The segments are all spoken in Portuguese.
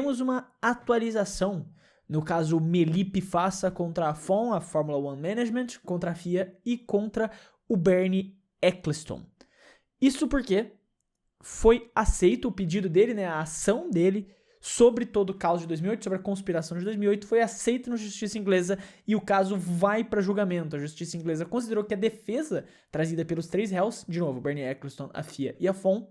temos uma atualização, no caso Melipe Fassa contra a FOM, a Formula One Management, contra a FIA e contra o Bernie Ecclestone. Isso porque foi aceito o pedido dele, né, a ação dele sobre todo o caos de 2008, sobre a conspiração de 2008, foi aceito na justiça inglesa e o caso vai para julgamento. A justiça inglesa considerou que a defesa trazida pelos 3 réus, de novo, Bernie Ecclestone, a FIA e a FOM,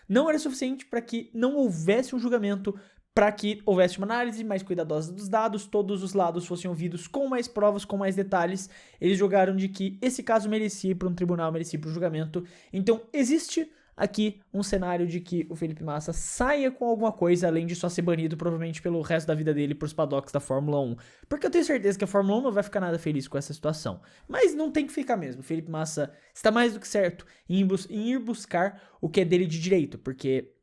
não era suficiente para que não houvesse um julgamento, para que houvesse uma análise mais cuidadosa dos dados, todos os lados fossem ouvidos com mais provas, com mais detalhes. Eles julgaram de que esse caso merecia ir para um tribunal, merecia ir para um julgamento. Então, existe aqui um cenário de que o Felipe Massa saia com alguma coisa, além de só ser banido provavelmente pelo resto da vida dele pros paddocks da Fórmula 1. Porque eu tenho certeza que a Fórmula 1 não vai ficar nada feliz com essa situação. Mas não tem que ficar mesmo. O Felipe Massa está mais do que certo em ir buscar o que é dele de direito, porque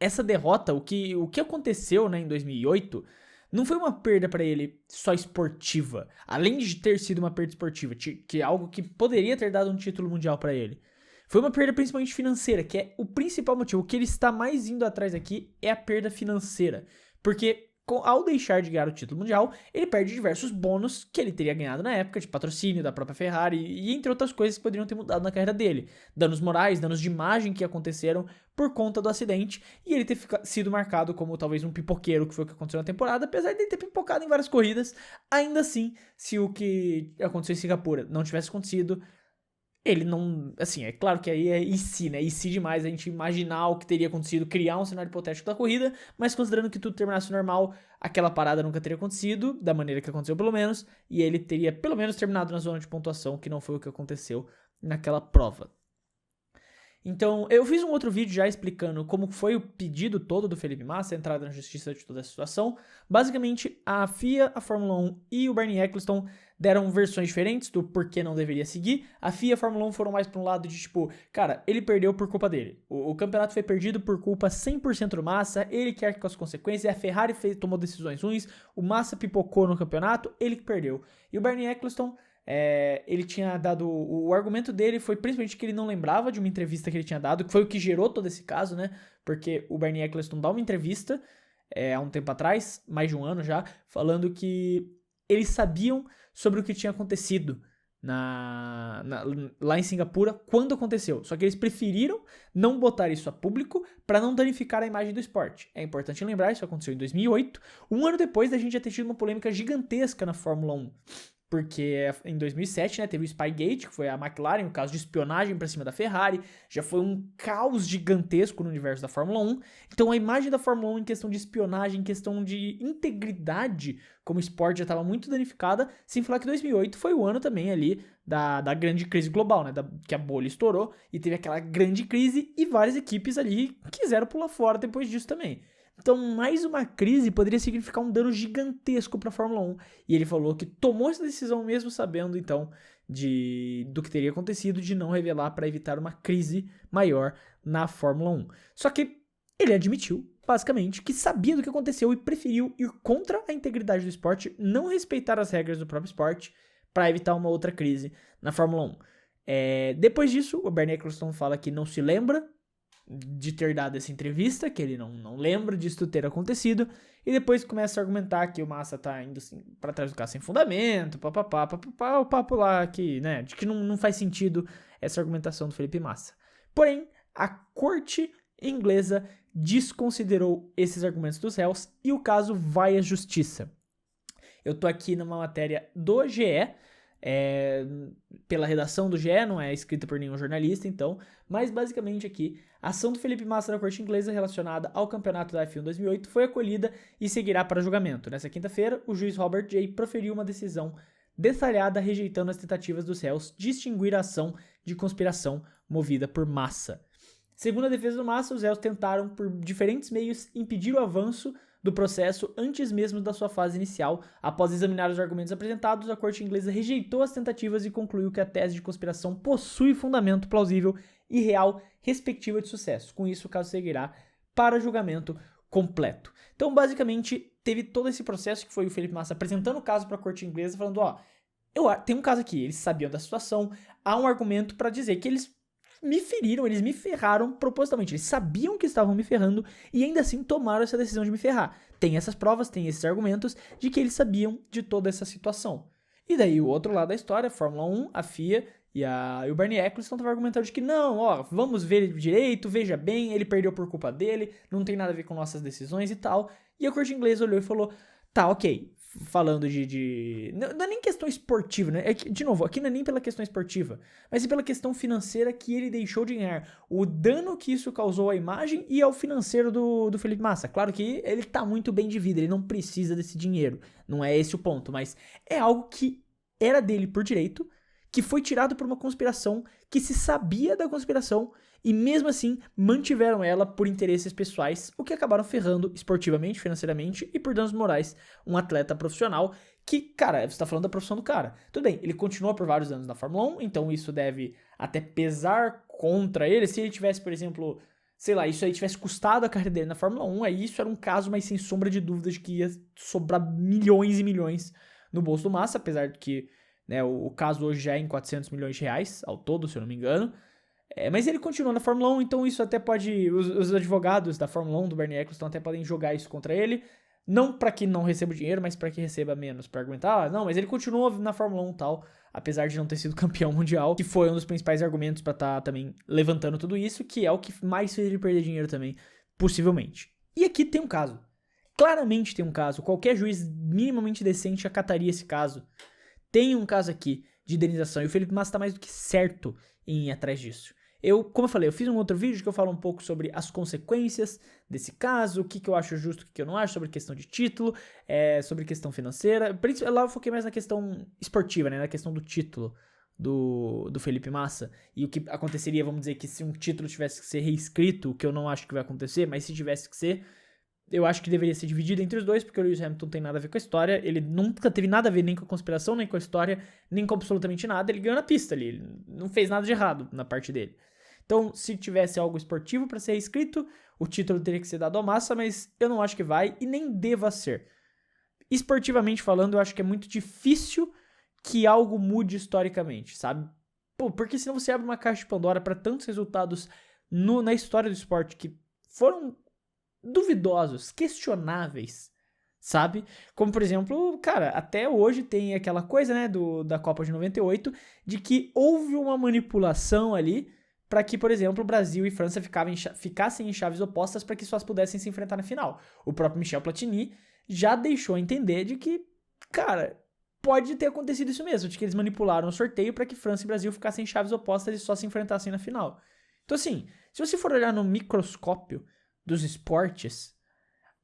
essa derrota, o que aconteceu, né, em 2008, não foi uma perda para ele só esportiva. Além de ter sido uma perda esportiva, que é algo que poderia ter dado um título mundial para ele. Foi uma perda principalmente financeira, que é o principal motivo. O que ele está mais indo atrás aqui é a perda financeira. Porque ao deixar de ganhar o título mundial, ele perde diversos bônus que ele teria ganhado na época, de patrocínio da própria Ferrari e entre outras coisas que poderiam ter mudado na carreira dele. Danos morais, danos de imagem que aconteceram por conta do acidente e ele ter sido marcado como talvez um pipoqueiro, que foi o que aconteceu na temporada, apesar de ele ter pipocado em várias corridas. Ainda assim, se o que aconteceu em Singapura não tivesse acontecido, ele não, assim, é claro que aí é e se, né, e se demais a gente imaginar o que teria acontecido, criar um cenário hipotético da corrida, mas considerando que tudo terminasse normal, aquela parada nunca teria acontecido, da maneira que aconteceu pelo menos, e ele teria pelo menos terminado na zona de pontuação, que não foi o que aconteceu naquela prova. Então, eu fiz um outro vídeo já explicando como foi o pedido todo do Felipe Massa, a entrada na justiça de toda essa situação. Basicamente, a FIA, a Fórmula 1 e o Bernie Ecclestone deram versões diferentes do porquê não deveria seguir. A FIA e a Fórmula 1 foram mais para um lado de tipo, cara, ele perdeu por culpa dele. O campeonato foi perdido por culpa 100% do Massa, ele quer com as consequências, a Ferrari tomou decisões ruins, o Massa pipocou no campeonato, ele que perdeu. E o Bernie Ecclestone, ele tinha dado, o argumento dele foi principalmente que ele não lembrava de uma entrevista que ele tinha dado, que foi o que gerou todo esse caso, né, porque o Bernie Ecclestone dá uma entrevista há um tempo atrás, mais de um ano já, falando que eles sabiam sobre o que tinha acontecido lá em Singapura quando aconteceu, só que eles preferiram não botar isso a público para não danificar a imagem do esporte. É importante lembrar, isso aconteceu em 2008, um ano depois da gente já ter tido uma polêmica gigantesca na Fórmula 1, porque em 2007, né, teve o Spygate, que foi a McLaren, o caso de espionagem pra cima da Ferrari, já foi um caos gigantesco no universo da Fórmula 1, então a imagem da Fórmula 1 em questão de espionagem, em questão de integridade como esporte já estava muito danificada, sem falar que 2008 foi o ano também ali da grande crise global, né, que a bolha estourou e teve aquela grande crise e várias equipes ali quiseram pular fora depois disso também. Então, mais uma crise poderia significar um dano gigantesco para a Fórmula 1. E ele falou que tomou essa decisão mesmo sabendo, então, do que teria acontecido, de não revelar para evitar uma crise maior na Fórmula 1. Só que ele admitiu, basicamente, que sabia do que aconteceu e preferiu ir contra a integridade do esporte, não respeitar as regras do próprio esporte, para evitar uma outra crise na Fórmula 1. Depois disso, o Bernie Ecclestone fala que não se lembra de ter dado essa entrevista, que ele não lembra disso ter acontecido, e depois começa a argumentar que o Massa tá indo assim, pra trás do carro sem fundamento, papapá, o papo lá que, né, de que não faz sentido essa argumentação do Felipe Massa. Porém, a corte inglesa desconsiderou esses argumentos dos réus e o caso vai à justiça. Eu tô aqui numa matéria do GE, pela redação do GE, não é escrita por nenhum jornalista, então, mas basicamente aqui, a ação do Felipe Massa na corte inglesa relacionada ao campeonato da F1 2008 foi acolhida e seguirá para julgamento. Nessa quinta-feira, o juiz Robert Jay proferiu uma decisão detalhada rejeitando as tentativas dos réus de extinguir a ação de conspiração movida por Massa. Segundo a defesa do Massa, os réus tentaram por diferentes meios impedir o avanço do processo antes mesmo da sua fase inicial. Após examinar os argumentos apresentados, a corte inglesa rejeitou as tentativas e concluiu que a tese de conspiração possui fundamento plausível e real respectiva de sucesso. Com isso, o caso seguirá para julgamento completo. Então, basicamente, teve todo esse processo que foi o Felipe Massa apresentando o caso para a corte inglesa, falando, tem um caso aqui, eles sabiam da situação, há um argumento para dizer que eles me feriram, eles me ferraram propositalmente. Eles sabiam que estavam me ferrando e ainda assim tomaram essa decisão de me ferrar. Tem essas provas, tem esses argumentos de que eles sabiam de toda essa situação. E daí o outro lado da história, a Fórmula 1, a FIA e o Bernie Eccleston estavam argumentando de que não, ó, vamos ver ele direito, veja bem, ele perdeu por culpa dele, não tem nada a ver com nossas decisões e tal. E a corte inglesa olhou e falou, tá, ok, falando não é nem questão esportiva, né? É que, de novo, aqui não é nem pela questão esportiva, mas é pela questão financeira que ele deixou de ganhar. O dano que isso causou à imagem e ao financeiro do Felipe Massa. Claro que ele tá muito bem de vida, ele não precisa desse dinheiro. Não é esse o ponto, mas é algo que era dele por direito, que foi tirado por uma conspiração, que se sabia da conspiração, e mesmo assim mantiveram ela por interesses pessoais, o que acabaram ferrando esportivamente, financeiramente e por danos morais um atleta profissional que, cara, você tá falando da profissão do cara. Tudo bem, ele continua por vários anos na Fórmula 1, então isso deve até pesar contra ele. Se ele tivesse, por exemplo, sei lá, isso aí tivesse custado a carreira dele na Fórmula 1, aí isso era um caso, mas sem sombra de dúvidas de que ia sobrar milhões e milhões no bolso do Massa, apesar de que, né, o caso hoje já é em 400 milhões de reais ao todo, se eu não me engano. Mas ele continua na Fórmula 1, então isso até pode... Os advogados da Fórmula 1, do Bernie Eccleston, até podem jogar isso contra ele. Não para que não receba o dinheiro, mas para que receba menos. Para argumentar, não, mas ele continua na Fórmula 1 e tal, apesar de não ter sido campeão mundial, que foi um dos principais argumentos para estar também levantando tudo isso, que é o que mais fez ele perder dinheiro também, possivelmente. E aqui tem um caso. Claramente tem um caso. Qualquer juiz minimamente decente acataria esse caso. Tem um caso aqui de indenização e o Felipe Massa está mais do que certo em ir atrás disso. Como eu falei, eu fiz um outro vídeo que eu falo um pouco sobre as consequências desse caso, o que eu acho justo, o que eu não acho, sobre questão de título, sobre questão financeira. Lá eu foquei mais na questão esportiva, né, na questão do título do Felipe Massa. E o que aconteceria, vamos dizer, que se um título tivesse que ser reescrito, o que eu não acho que vai acontecer, mas se tivesse que ser, eu acho que deveria ser dividido entre os dois, porque o Lewis Hamilton tem nada a ver com a história, ele nunca teve nada a ver nem com a conspiração, nem com a história, nem com absolutamente nada, ele ganhou na pista ali, ele não fez nada de errado na parte dele. Então, se tivesse algo esportivo para ser escrito, o título teria que ser dado ao Massa, mas eu não acho que vai e nem deva ser. Esportivamente falando, eu acho que é muito difícil que algo mude historicamente, sabe? Porque senão você abre uma caixa de Pandora para tantos resultados na história do esporte que foram duvidosos, questionáveis, sabe? Como, por exemplo, cara, até hoje tem aquela coisa, né, da Copa de 98, de que houve uma manipulação ali para que, por exemplo, Brasil e França ficassem em chaves opostas para que só pudessem se enfrentar na final. O próprio Michel Platini já deixou entender de que, cara, pode ter acontecido isso mesmo, de que eles manipularam o sorteio para que França e Brasil ficassem em chaves opostas e só se enfrentassem na final. Então, assim, se você for olhar no microscópio dos esportes,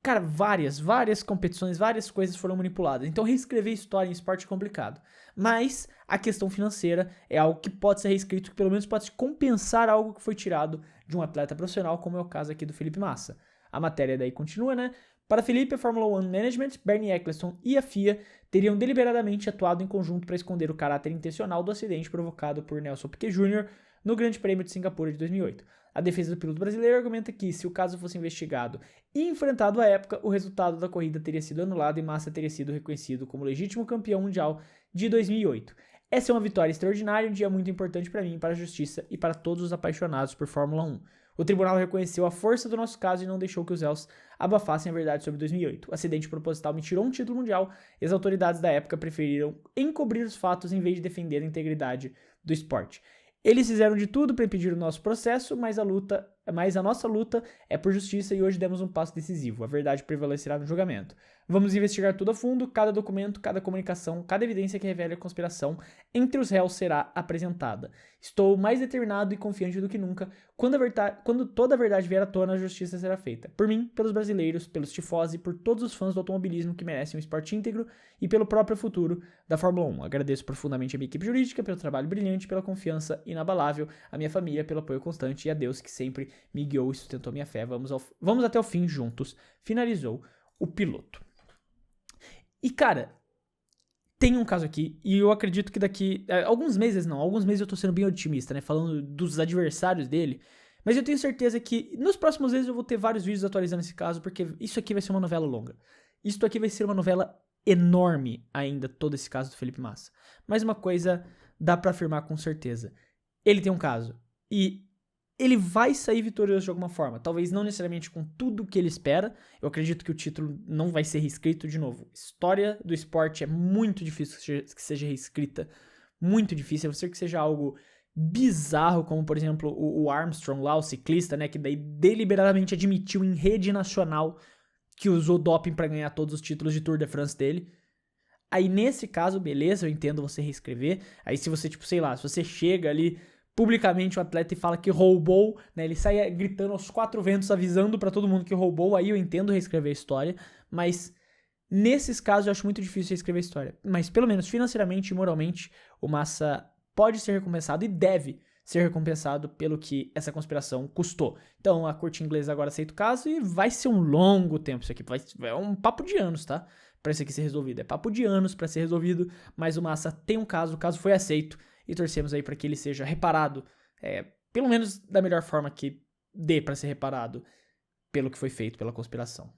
cara, várias competições, várias coisas foram manipuladas. Então, reescrever história em esporte é complicado. Mas a questão financeira é algo que pode ser reescrito, que pelo menos pode compensar algo que foi tirado de um atleta profissional, como é o caso aqui do Felipe Massa. A matéria daí continua, né? Para Felipe, a Fórmula 1 Management, Bernie Eccleston e a FIA teriam deliberadamente atuado em conjunto para esconder o caráter intencional do acidente provocado por Nelson Piquet Jr. no Grande Prêmio de Singapura de 2008. A defesa do piloto brasileiro argumenta que, se o caso fosse investigado e enfrentado à época, o resultado da corrida teria sido anulado e Massa teria sido reconhecido como legítimo campeão mundial de 2008. Essa é uma vitória extraordinária, um dia muito importante para mim, para a justiça e para todos os apaixonados por Fórmula 1. O tribunal reconheceu a força do nosso caso e não deixou que os réus abafassem a verdade sobre 2008. O acidente proposital me tirou um título mundial e as autoridades da época preferiram encobrir os fatos em vez de defender a integridade do esporte. Eles fizeram de tudo para impedir o nosso processo, mas a nossa luta é por justiça e hoje demos um passo decisivo. A verdade prevalecerá no julgamento. Vamos investigar tudo a fundo, cada documento, cada comunicação, cada evidência que revele a conspiração entre os réus será apresentada. Estou mais determinado e confiante do que nunca. Quando toda a verdade vier à tona, a justiça será feita. Por mim, pelos brasileiros, pelos tifosi, por todos os fãs do automobilismo que merecem um esporte íntegro e pelo próprio futuro da Fórmula 1. Agradeço profundamente a minha equipe jurídica pelo trabalho brilhante, pela confiança inabalável, a minha família pelo apoio constante e a Deus que sempre me guiou e sustentou minha fé. Vamos até o fim juntos. Finalizou o piloto. E, cara, tem um caso aqui, e eu acredito que daqui... alguns meses eu tô sendo bem otimista, né? Falando dos adversários dele. Mas eu tenho certeza que nos próximos meses eu vou ter vários vídeos atualizando esse caso, porque isso aqui vai ser uma novela longa. Isso aqui vai ser uma novela enorme ainda, todo esse caso do Felipe Massa. Mas uma coisa dá pra afirmar com certeza. Ele tem um caso. E ele vai sair vitorioso de alguma forma. Talvez não necessariamente com tudo que ele espera. Eu acredito que o título não vai ser reescrito de novo. História do esporte é muito difícil que seja reescrita. Muito difícil. A não ser que seja algo bizarro, como por exemplo o Armstrong lá, o ciclista, né? Que daí deliberadamente admitiu em rede nacional que usou doping para ganhar todos os títulos de Tour de France dele. Aí nesse caso, beleza, eu entendo você reescrever. Aí se você, tipo, sei lá, se você chega ali publicamente o atleta e fala que roubou, né, ele sai gritando aos quatro ventos, avisando pra todo mundo que roubou, aí eu entendo reescrever a história, mas nesses casos eu acho muito difícil reescrever a história. Mas pelo menos financeiramente e moralmente, o Massa pode ser recompensado e deve ser recompensado pelo que essa conspiração custou. Então a corte inglesa agora aceita o caso e vai ser um longo tempo isso aqui, é um papo de anos, tá? Pra isso aqui ser resolvido. É papo de anos pra ser resolvido, mas o Massa tem um caso, o caso foi aceito, e torcemos aí para que ele seja reparado, pelo menos da melhor forma que dê para ser reparado pelo que foi feito pela conspiração.